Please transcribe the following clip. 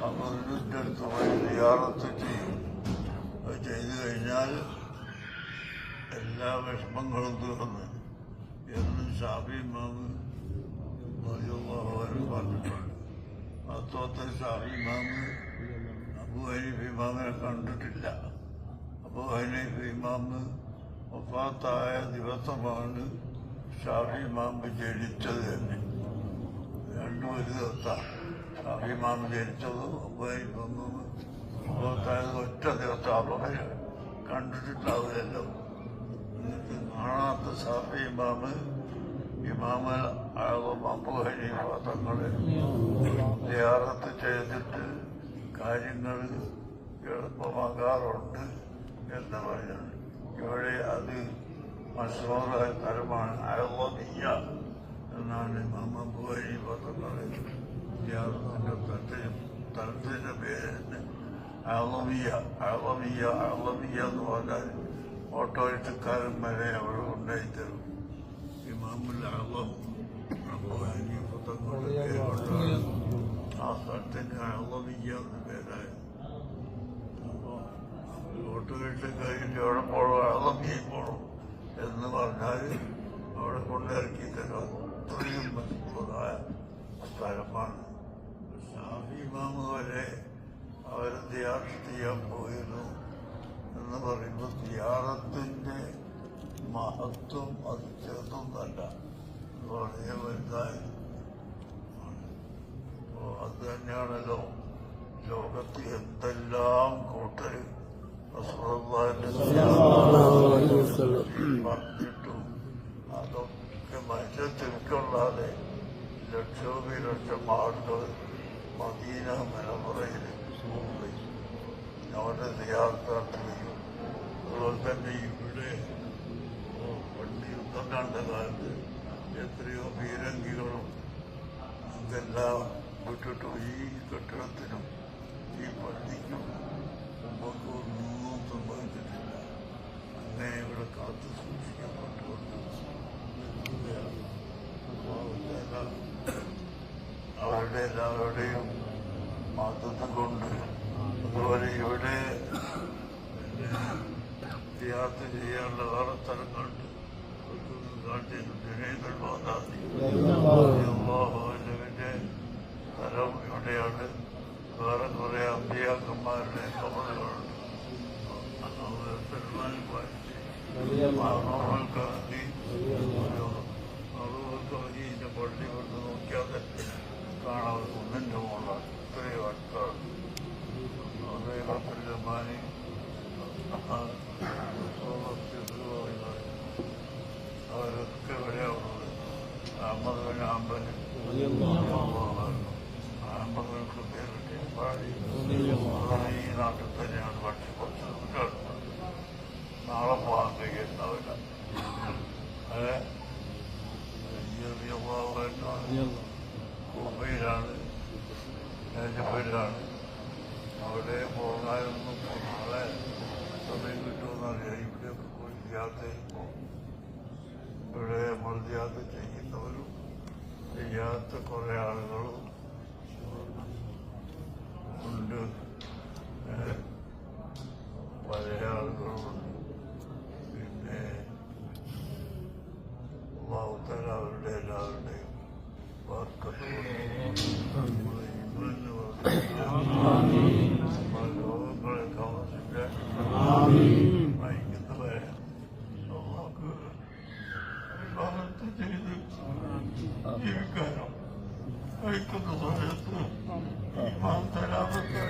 അവരുടെ അടുത്ത് പോയി സിയാറത്ത് ചെയ്യും. അത് ചെയ്തു കഴിഞ്ഞാൽ എല്ലാ വിഷമങ്ങളും തീർന്ന് എന്ന് ഷാഫി ഇമാമ് പറഞ്ഞിട്ടുണ്ട്. വാസ്തവത്തെ ഷാഫി ഇമാമ് അബൂ ഹനീഫ ഇമാമിനെ കണ്ടിട്ടില്ല. അബൂ ഹനീഫ ഇമാമ് വഫാത്തായ ദിവസമാണ് ഷാഫി ഇമാമ് ജനിച്ചത് തന്നെ. രണ്ടും ഒരു ദിവസമാണ്. ഷാഫി ഇമാമ് ജനിച്ചതും അബൂ ഹനീഫ ഇമാമ് വഫാത്തായത് ഒറ്റ ദിവസം. അവരെ കണ്ടിട്ടുണ്ടാവില്ലല്ലോ. കാണാത്ത ഷാഫി ഇമാമ് ഇമാമൽ ആകും അബൂ ഹനീഫ തങ്ങളെ സിയാറത്ത് ചെയ്തിട്ട് കാര്യങ്ങൾ എളുപ്പമാകാറുണ്ട് എന്ന് പറയുന്നത്. ഇവിടെ അത് മഷൂറായ തരമാണ്. അളവിയ എന്നാണ് ഇമാം അബൂ ഹനീഫ തങ്ങളെ സിയാറത്തിന്റെ തരത്തിന്റെ പേര് തന്നെ. അളവിയ അളവിയ അളവിയ എന്ന് പറഞ്ഞാൽ ഓട്ടോറിക്ഷക്കാരൻ വരെ അവിടെ ഉണ്ടായിത്തരും. ഇമാമുൽ അളം അബൂ ഹനീഫ തങ്ങളുടെ പേരുകൊണ്ടാണ് ആ സ്ഥലത്തിന് അളവിയ എന്ന് പേരായി. അപ്പോൾ ഓട്ടോറിക്ഷക്കാരിൻ്റെ അവിടെ പോകണം, അളവിയ പോകണം എന്ന് പറഞ്ഞാൽ അവിടെ കൊണ്ടിറക്കി തരും. അത്രയും മഹത്വമായ സ്ഥലമാണ്. ഷാഫി ഇമാമ് വരെ അവരെ സിയാറത്ത് ചെയ്യാൻ പോയിരുന്നു എന്ന് പറയുമ്പോൾ സിയാറത്തിന്റെ മഹത്വം അത് ചെറുതൊന്നല്ല, വളരെ വലുതായി. അപ്പോൾ അത് തന്നെയാണല്ലോ ലോകത്ത് എന്തെല്ലാം കൂട്ടര് പറഞ്ഞിട്ടും അതൊക്കെ മനുഷ്യ തിരിക്കൊള്ളാതെ ലക്ഷോപലക്ഷം ആളുകൾ മദീന മലമുറയിൽ അവരുടെ സിയാറത്ത് നടത്തുകയും അതുപോലെ തന്നെ ഇവിടെ പണ്ട് യുദ്ധം കണ്ട കാലത്ത് എത്രയോ പീരങ്കികളും ഇതെല്ലാം വിട്ടിട്ടു. ഈ കെട്ടിടത്തിനും ഈ പള്ളിക്കും മുമ്പൊക്കെ ഒന്നും സംഭവിച്ചിട്ടില്ല. അങ്ങനെ ഇവിടെ കാത്തു സൂക്ഷിക്കപ്പെട്ടുകൊണ്ട് അവരുടെ എല്ലാവരുടെയും മതത്തെ കൊണ്ട്. അതുപോലെ ഇവിടെ യാത്ര ചെയ്യാനുള്ള വേറെ സ്ഥലങ്ങളുണ്ട്. ജനേന്ദ്രന്റെ സ്ഥലം ഇവിടെയാണ്. വേറെ കുറെ അമ്പിയാക്കന്മാരുടെ കബറുകളുണ്ട്. സൽമാൻ ഇതിന്റെ പള്ളി കൊണ്ട് നോക്കിയാൽ കാണാൻ കുന്നിന്റെ മുകളാണ്. ഇത്രയും അടുത്താണ്. അതേമാനി അവരൊക്കെ ഇവിടെയാണുള്ളത്. അഹമ്മദ് ആമ്പല് ആമ്പലുകൾക്ക് പേരിട്ട് പാടി ഈ നാട്ടിൽ തന്നെയാണ്. പക്ഷെ കുറച്ച് ദൂരം നാളെ പോകാൻ കഴിയുന്നവല്ല. മുംബൈയിലാണ്, ജപ്പാനിലാണ്. അവിടെ പോകാനൊന്നും നാളെ സമയം കിട്ടുമെന്നറിയാം. ഇവിടെയൊക്കെ പോയി യാത്ര ചെയ്യുമ്പോൾ ഇവിടെ നമ്മൾ യാത്ര ചെയ്യുന്നവരും ചെയ്യാത്ത കുറെ ആളുകളും ഉണ്ട്. പഴയ ആളുകളുമുണ്ട്. പിന്നെ വാർത്തകൾ അവരുടെ എല്ലാവരുടെയും വാർത്തകൾ ലോകങ്ങളെ താമസിക്കാൻ നയിക്കുന്നവരെ നമുക്ക് വിവാഹത്ത് ചെയ്ത് ജീവിക്കാനും കഴിക്കുന്ന സമയത്ത് ഈ തരാമത്തെ